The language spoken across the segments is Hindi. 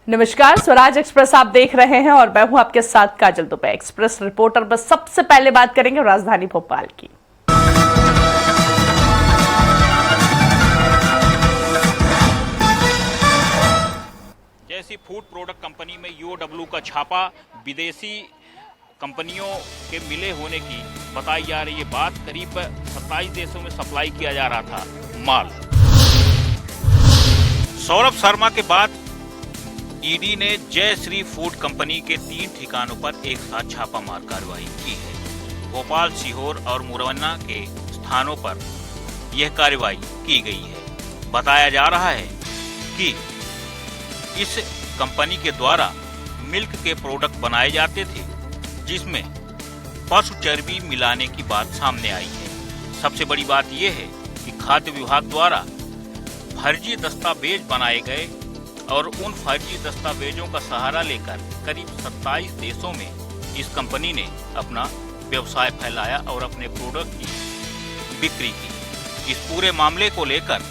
नमस्कार, स्वराज एक्सप्रेस आप देख रहे हैं और मैं हूं आपके साथ काजल दुबे। एक्सप्रेस रिपोर्टर पर सबसे पहले बात करेंगे राजधानी भोपाल की। जैसी फूड प्रोडक्ट कंपनी में यूओडब्ल्यू का छापा, विदेशी कंपनियों के मिले होने की बताई जा रही है बात। करीब 27 देशों में सप्लाई किया जा रहा था माल। सौरभ शर्मा के बाद ईडी ने जय श्री फूड कंपनी के 3 ठिकानों पर एक साथ छापामार कार्रवाई की है। भोपाल, सीहोर और मुरैना के स्थानों पर यह कार्रवाई की गई है। बताया जा रहा है कि इस कंपनी के द्वारा मिल्क के प्रोडक्ट बनाए जाते थे, जिसमें पशु चर्बी मिलाने की बात सामने आई है। सबसे बड़ी बात यह है कि खाद्य विभाग द्वारा फर्जी दस्तावेज बनाए गए और उन फर्जी दस्तावेजों का सहारा लेकर करीब 27 देशों में इस कंपनी ने अपना व्यवसाय फैलाया और अपने प्रोडक्ट की बिक्री की। इस पूरे मामले को लेकर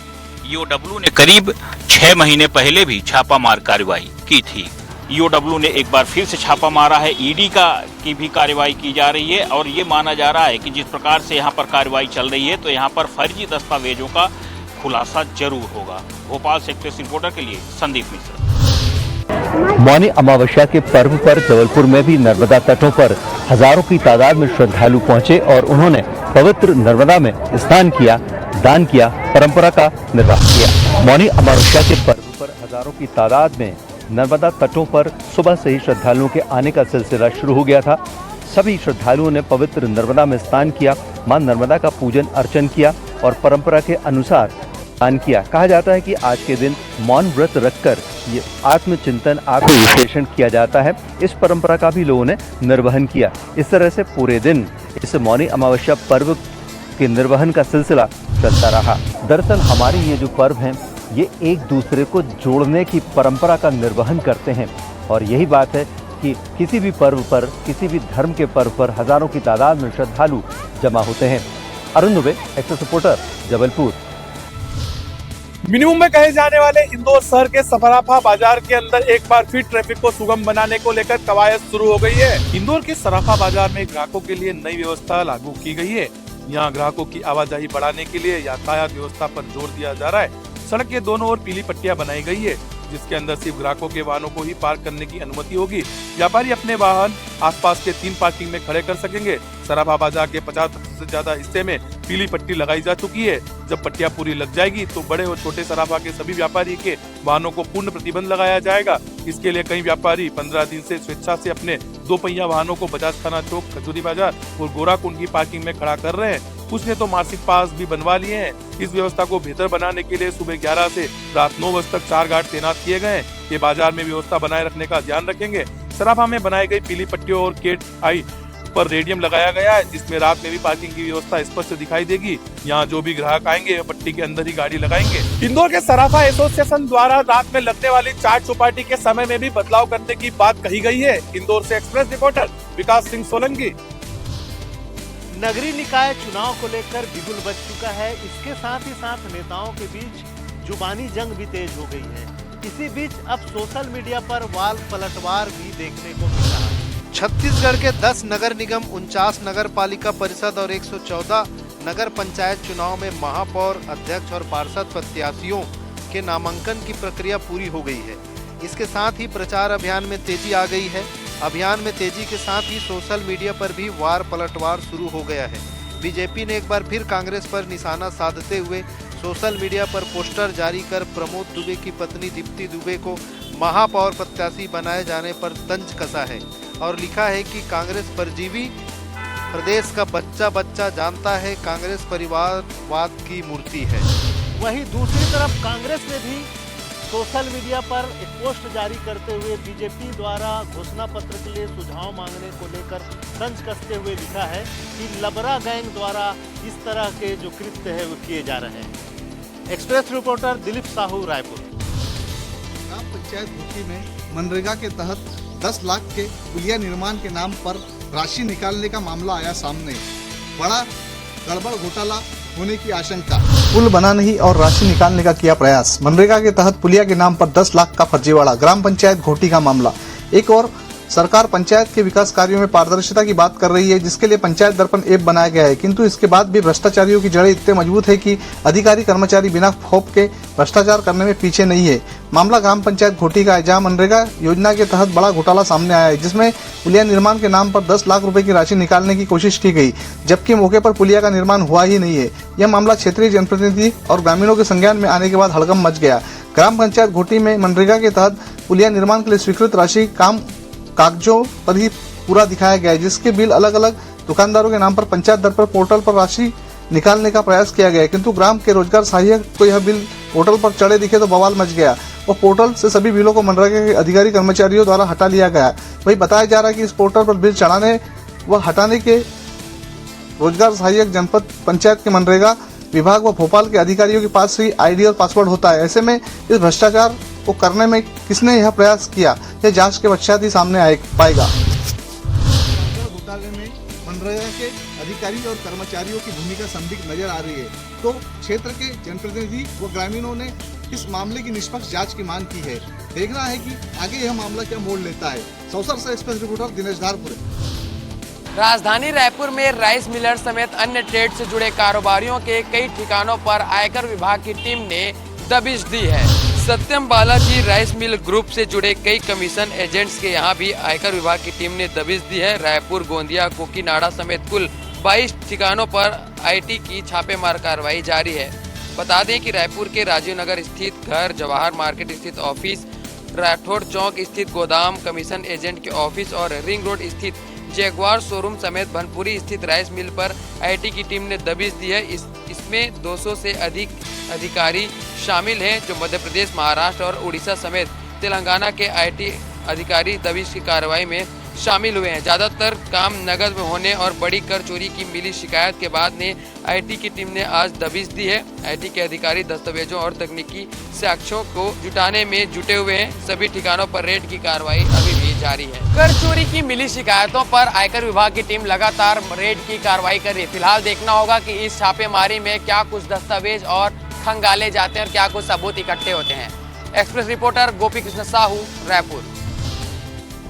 यूओडब्ल्यू ने करीब 6 महीने पहले भी छापामार कार्रवाई की थी। यूओडब्ल्यू ने एक बार फिर से छापा मारा है। ईडी की भी कार्रवाई की जा रही है और ये माना जा रहा है कि जिस प्रकार से यहाँ पर कार्रवाई चल रही है तो यहाँ पर फर्जी दस्तावेजों का खुलासा जरूर होगा। भोपाल से एक्सप्रेस रिपोर्टर के लिए संदीप मिश्रा। मौनी अमावस्या के पर्व पर जबलपुर में भी नर्मदा तटों पर हजारों की तादाद में श्रद्धालु पहुंचे और उन्होंने पवित्र नर्मदा में स्नान किया, दान किया, परंपरा का निर्वाह किया। मौनी अमावस्या के पर्व पर हजारों की तादाद में नर्मदा तटों पर सुबह से ही श्रद्धालुओं के आने का सिलसिला शुरू हो गया था। सभी श्रद्धालुओं ने पवित्र नर्मदा में स्नान किया, मां नर्मदा का पूजन अर्चन किया और परंपरा के अनुसार दान किया। कहा जाता है कि आज के दिन मौन व्रत रखकर ये आत्मचिंतन, आत्मविश्लेषण किया जाता है। इस परंपरा का भी लोगों ने निर्वहन किया। इस तरह से पूरे दिन इस मौनी अमावस्या पर्व के निर्वहन का सिलसिला चलता रहा। दरअसल हमारे ये जो पर्व हैं ये एक दूसरे को जोड़ने की परंपरा का निर्वहन करते हैं और यही बात है कि किसी भी पर्व पर, किसी भी धर्म के पर्व पर हजारों की तादाद में श्रद्धालु जमा होते हैं। Arun Dubey, express reporter, Jabalpur. Minimum में कहे जाने वाले इंदौर शहर के सराफा बाजार के अंदर एक बार फिर ट्रैफिक को सुगम बनाने को लेकर कवायद शुरू हो गई है। इंदौर के सराफा बाजार में ग्राहकों के लिए नई व्यवस्था लागू की गई है। यहाँ ग्राहकों की आवाजाही बढ़ाने के लिए यातायात व्यवस्था पर जोर दिया जा रहा है। सड़क के दोनों ओर पीली पट्टियां बनाई गई है, जिसके अंदर सिर्फ ग्राहकों के वाहनों को ही पार्क करने की अनुमति होगी। व्यापारी अपने वाहन आसपास के 3 पार्किंग में खड़े कर सकेंगे। सराफा बाजार के 50% से ज्यादा हिस्से में पीली पट्टी लगाई जा चुकी है। जब पट्टियां पूरी लग जाएगी तो बड़े और छोटे सराफा के सभी व्यापारी के वाहनों को पूर्ण प्रतिबंध लगाया जाएगा। इसके लिए कई व्यापारी 15 दिन से स्वेच्छा से अपने 2 पहिया वाहनों को बजाज थाना चौक, खजूरी बाजार और गोराकुंड की पार्किंग में खड़ा कर रहे हैं। कुछ ने तो मासिक पास भी बनवा लिए हैं। इस व्यवस्था को बेहतर बनाने के लिए सुबह 11 से रात 9 बजे तक 4 गार्ड तैनात किए गए हैं। ये बाजार में व्यवस्था बनाए रखने का ध्यान रखेंगे। सराफा में बनाई गई पीली पट्टियों और गेट आई पर रेडियम लगाया गया है, जिसमें रात में भी पार्किंग की व्यवस्था स्पष्ट दिखाई देगी। यहाँ जो भी ग्राहक आएंगे पट्टी के अंदर ही गाड़ी लगाएंगे। इंदौर के सराफा एसोसिएशन द्वारा रात में लगने वाली चाट चौपाटी के समय में भी बदलाव करने की बात कही गई है। इंदौर से एक्सप्रेस रिपोर्टर विकास सिंह सोलंकी। नगरीय निकाय चुनाव को लेकर बिगुल बज चुका है। इसके साथ ही साथ नेताओं के बीच जुबानी जंग भी तेज हो गई है। इसी बीच अब सोशल मीडिया पर वाल पलटवार भी देखने को मिल रहा है। छत्तीसगढ़ के 10 नगर निगम, 49 नगर पालिका परिषद और 114 नगर पंचायत चुनाव में महापौर, अध्यक्ष और पार्षद प्रत्याशियों के नामांकन की प्रक्रिया पूरी हो गई है। इसके साथ ही प्रचार अभियान में तेजी आ गई है। अभियान में तेजी के साथ ही सोशल मीडिया पर भी वार पलटवार शुरू हो गया है। बीजेपी ने एक बार फिर कांग्रेस पर निशाना साधते हुए सोशल मीडिया पर पोस्टर जारी कर प्रमोद दुबे की पत्नी दीप्ति दुबे को महापौर प्रत्याशी बनाए जाने पर तंज कसा है और लिखा है कि कांग्रेस परजीवी, प्रदेश का बच्चा बच्चा जानता है, कांग्रेस परिवारवाद की मूर्ति है। वहीं दूसरी तरफ कांग्रेस ने भी सोशल मीडिया पर एक पोस्ट जारी करते हुए बीजेपी द्वारा घोषणा पत्र के लिए सुझाव मांगने को लेकर तंज कसते हुए लिखा है कि लबरा गैंग द्वारा इस तरह के जो कृत्य है वो किए जा रहे हैं। Express reporter Dilip Sahu, Raipur. ग्राम पंचायत भूखी में मनरेगा के तहत 10 लाख के पुलिया निर्माण के नाम पर राशि निकालने का मामला आया सामने। बड़ा गड़बड़ घोटाला होने की आशंका। पुल बनाने ही और राशि निकालने का किया प्रयास। मनरेगा के तहत पुलिया के नाम पर 10 लाख का फर्जीवाड़ा। ग्राम पंचायत घोटी का मामला। एक और सरकार पंचायत के विकास कार्यों में पारदर्शिता की बात कर रही है, जिसके लिए पंचायत दर्पण ऐप बनाया गया है, किंतु इसके बाद भी भ्रष्टाचारियों की जड़ें इतने मजबूत है कि अधिकारी कर्मचारी बिना खौफ के भ्रष्टाचार करने में पीछे नहीं है। मामला ग्राम पंचायत घोटी का है, जहां मनरेगा योजना के तहत बड़ा घोटाला सामने आया है, जिसमें पुलिया निर्माण के नाम पर 10 लाख रुपए की राशि निकालने की कोशिश की गई, जबकि मौके पर पुलिया का निर्माण हुआ ही नहीं है। यह मामला क्षेत्रीय जनप्रतिनिधि और ग्रामीणों के संज्ञान में आने के बाद हड़कंप मच गया। ग्राम पंचायत घोटी में मनरेगा के तहत पुलिया निर्माण के लिए स्वीकृत राशि काम कागजों पर ही पूरा दिखाया गया है, जिसके बिल अलग अलग दुकानदारों के नाम पर पंचायत दर पर पोर्टल पर राशि निकालने का प्रयास किया गया है, किंतु ग्राम के रोजगार सहायक को यह बिल पोर्टल पर चढ़े दिखे तो बवाल मच गया और पोर्टल से सभी बिलों को मनरेगा के अधिकारी कर्मचारियों द्वारा हटा लिया गया। वही बताया जा रहा है कि इस पोर्टल पर बिल चढ़ाने व हटाने के रोजगार सहायक जनपद पंचायत के मनरेगा विभाग व भोपाल के अधिकारियों के पास ही आईडी और पासवर्ड होता है। ऐसे में इस भ्रष्टाचार को करने में किसने यह प्रयास किया, यह जांच के पश्चात ही सामने पाएगा। घोटाले में मनरेगा के अधिकारी और कर्मचारियों की भूमिका संदिग्ध नजर आ रही है, तो क्षेत्र के जनप्रतिनिधि व ग्रामीणों ने इस मामले की निष्पक्ष जांच की मांग की है। देखना है कि आगे यह मामला क्या मोड़ लेता है। सौसर से एक्सप्रेस रिपोर्टर दिनेश धारपुरे। राजधानी रायपुर में राइस मिलर समेत अन्य ट्रेड से जुड़े कारोबारियों के कई ठिकानों पर आयकर विभाग की टीम ने दबिश दी है। सत्यम बालाजी राइस मिल ग्रुप से जुड़े कई कमीशन एजेंट्स के यहां भी आयकर विभाग की टीम ने दबिश दी है। रायपुर, गोंदिया, कोकीनाडा समेत कुल 22 ठिकानों पर आईटी की छापेमार कार्रवाई जारी है। बता दें कि रायपुर के राजीव नगर स्थित घर, जवाहर मार्केट स्थित ऑफिस, राठौड़ चौक स्थित गोदाम, कमीशन एजेंट के ऑफिस और रिंग रोड स्थित जैगवार शोरूम समेत भनपुरी स्थित राइस मिल पर आईटी की टीम ने दबिश दी है। इसमें 200 से अधिक अधिकारी शामिल हैं, जो मध्य प्रदेश, महाराष्ट्र और उड़ीसा समेत तेलंगाना के आईटी अधिकारी दबिश की कार्रवाई में शामिल हुए हैं। ज्यादातर काम नकद में होने और बड़ी कर चोरी की मिली शिकायत के बाद ने आईटी की टीम ने आज दबिश दी है। आईटी के अधिकारी दस्तावेजों और तकनीकी साक्ष्यों को जुटाने में जुटे हुए हैं। सभी ठिकानों पर रेड की कार्रवाई अभी भी जारी है। कर चोरी की मिली शिकायतों पर आयकर विभाग की टीम लगातार रेड की कार्रवाई कर रही है। फिलहाल देखना होगा कि इस छापेमारी में क्या कुछ दस्तावेज और खंगाले जाते हैं और क्या कुछ सबूत इकट्ठे होते हैं। Express reporter Gopi Krishna Sahu, Raipur.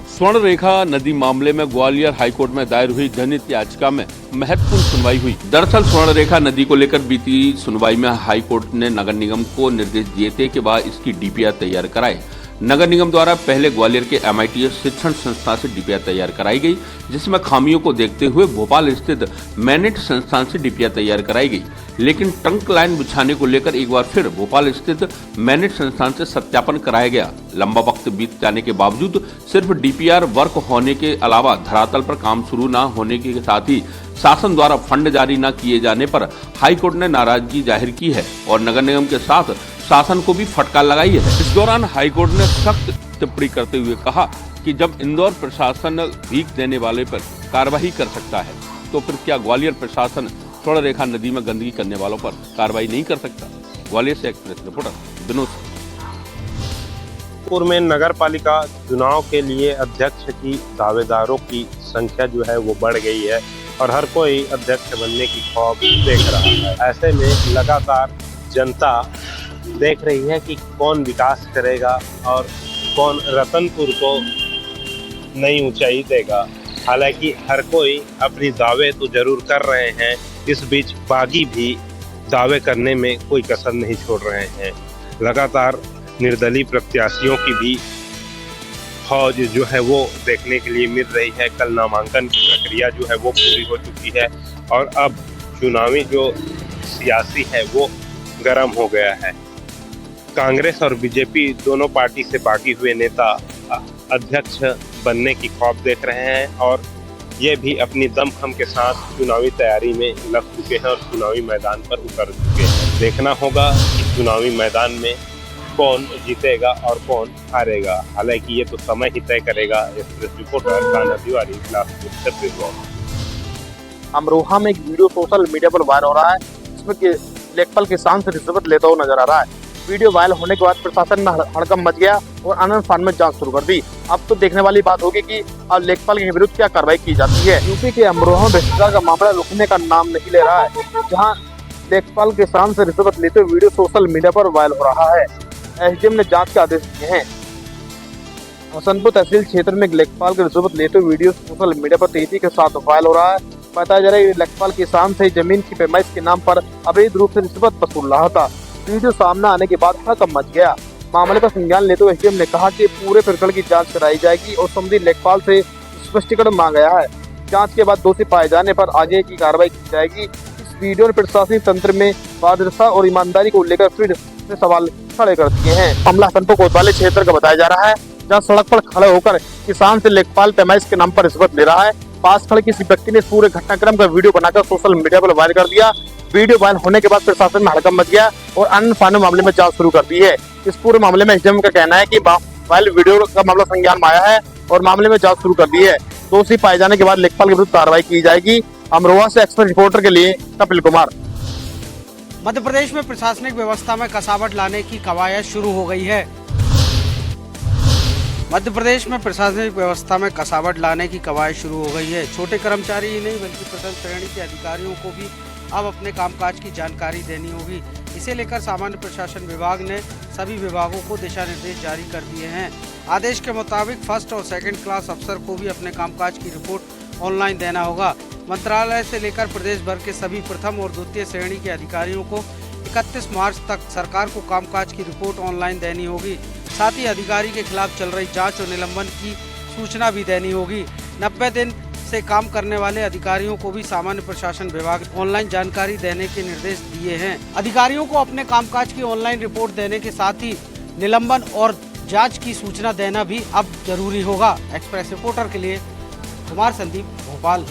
स्वर्ण रेखा नदी मामले में ग्वालियर हाईकोर्ट में दायर हुई जनहित याचिका में महत्वपूर्ण सुनवाई हुई। दरअसल स्वर्ण रेखा नदी को लेकर बीती सुनवाई में हाईकोर्ट ने नगर निगम को निर्देश दिए थे कि वह इसकी डीपीआर तैयार कराए। नगर निगम द्वारा पहले ग्वालियर के MITS शिक्षण संस्था से डीपीआर तैयार कराई गई, जिसमें खामियों को देखते हुए भोपाल स्थित मैनेट संस्थान से डीपीआर तैयार कराई गई। लेकिन ट्रंक लाइन बिछाने को लेकर एक बार फिर भोपाल स्थित मैनेट संस्थान से सत्यापन कराया गया। लंबा वक्त बीत जाने के बावजूद सिर्फ डीपीआर वर्क होने के अलावा धरातल पर काम शुरू न होने के साथ ही शासन द्वारा फंड जारी न किए जाने पर हाईकोर्ट ने नाराजगी जाहिर की है और नगर निगम के साथ शासन को भी फटकार लगाई है। इस दौरान हाईकोर्ट ने सख्त टिप्पणी करते हुए कहा कि जब इंदौर प्रशासन भीख देने वाले पर कार्रवाई कर सकता है, तो फिर क्या ग्वालियर प्रशासन स्वर्ण रेखा नदी में गंदगी करने वालों पर कार्रवाई नहीं कर सकता। ग्वालियर से एक्सप्रेस रिपोर्टर विनोद। पूर्व में नगर पालिका चुनाव के लिए अध्यक्ष की दावेदारों की संख्या जो है वो बढ़ गई है और हर कोई अध्यक्ष बनने की ख्वाब देख रहा है। ऐसे में लगातार जनता देख रही है कि कौन विकास करेगा और कौन रतनपुर को नई ऊंचाई देगा। हालांकि हर कोई अपनी दावे तो जरूर कर रहे हैं, इस बीच बागी भी दावे करने में कोई कसर नहीं छोड़ रहे हैं। लगातार निर्दलीय प्रत्याशियों की भी फौज जो है वो देखने के लिए मिल रही है। कल नामांकन की प्रक्रिया जो है वो पूरी हो चुकी है और अब चुनावी जो सियासी है वो गर्म हो गया है। कांग्रेस और बीजेपी दोनों पार्टी से बागी हुए नेता अध्यक्ष बनने की ख्वाब देख रहे हैं और ये भी अपनी दमखम के साथ चुनावी तैयारी में लग चुके हैं और चुनावी मैदान पर उतर चुके हैं। देखना होगा कि चुनावी मैदान में कौन जीतेगा और कौन हारेगा। हालांकि ये तो समय ही तय करेगा। Express reporter Kanha Tiwari, Bilaspur, Chhattisgarh. अमरोहा में एक वीडियो सोशल मीडिया पर वायरल हो रहा है, जिसमें लेखपाल किसान से रिश्वत लेता हुआ नजर आ रहा है। वीडियो वायरल होने के बाद प्रशासन में हड़कंप मच गया और आनंद फान में जांच शुरू कर दी। अब तो देखने वाली बात होगी कि अब लेखपाल के विरुद्ध क्या कार्रवाई की जाती है। यूपी के अमरोहा में भ्रष्टाचार का मामला रुकने का नाम नहीं ले रहा है, जहां लेखपाल किसान से रिश्वत लेते हुए वीडियो सोशल मीडिया पर वायरल हो रहा है। एसडीएम ने जांच के आदेश दिए हैं। हसनपुर तहसील क्षेत्र में लेखपाल की रिश्वत लेते हुए वीडियो सोशल मीडिया पर तेजी के साथ वायरल हो रहा है। बताया जा रहा है लेखपाल किसान से जमीन की पैमाइश के नाम पर अवैध रूप से रिश्वत वसूल रहा था। वीडियो सामने आने के बाद हड़कंप मच गया। मामले का संज्ञान लेते हुए एसडीएम ने कहा कि पूरे प्रकरण की जांच कराई जाएगी और संबंधित लेखपाल से स्पष्टीकरण मांगा गया है। जांच के बाद दोषी पाए जाने पर आगे की कार्रवाई की जाएगी। इस वीडियो ने प्रशासनिक तंत्र में पारदर्शिता और ईमानदारी को लेकर फिर से सवाल खड़े कर दिए हैं। मामला हसनपुर कोतवाली क्षेत्र का बताया जा रहा है, जहां सड़क पर खड़े होकर किसान से लेखपाल पैमाइश के नाम पर रिश्वत ले रहा है। पास खड़े किसी व्यक्ति ने पूरे घटनाक्रम का वीडियो बनाकर सोशल मीडिया पर वायरल कर दिया। वीडियो वायरल होने के बाद प्रशासन में हड़कंप मच गया और अन्य फाइनल मामले में जांच शुरू कर दी है। इस पूरे मामले में एसडीएम का कहना है कि वायरल वीडियो का मामला संज्ञान में आया है और मामले में जांच शुरू कर दी है। दोषी पाए जाने के बाद लेखपाल के विरुद्ध कार्रवाई की जाएगी। अमरोहा से एक्सप्रेस रिपोर्टर के लिए कपिल कुमार। मध्य प्रदेश में प्रशासनिक व्यवस्था में कसावट लाने की कवायद शुरू हो गई है। मध्य प्रदेश में प्रशासनिक व्यवस्था में कसावट लाने की कवायद शुरू हो गई है। छोटे कर्मचारी ही नहीं बल्कि प्रथम श्रेणी के अधिकारियों को भी अब अपने कामकाज की जानकारी देनी होगी। इसे लेकर सामान्य प्रशासन विभाग ने सभी विभागों को दिशा निर्देश जारी कर दिए हैं। आदेश के मुताबिक फर्स्ट और सेकंड क्लास अफसर को भी अपने कामकाज की रिपोर्ट ऑनलाइन देना होगा। मंत्रालय से लेकर प्रदेश भर के सभी प्रथम और द्वितीय श्रेणी के अधिकारियों को 31 मार्च तक सरकार को कामकाज की रिपोर्ट ऑनलाइन देनी होगी। साथ ही अधिकारी के खिलाफ चल रही जांच और निलंबन की सूचना भी देनी होगी। 90 दिन से काम करने वाले अधिकारियों को भी सामान्य प्रशासन विभाग ऑनलाइन जानकारी देने के निर्देश दिए हैं। अधिकारियों को अपने कामकाज की ऑनलाइन रिपोर्ट देने के साथ ही निलंबन और जांच की सूचना देना भी अब जरूरी होगा। एक्सप्रेस रिपोर्टर के लिए कुमार संदीप, भोपाल।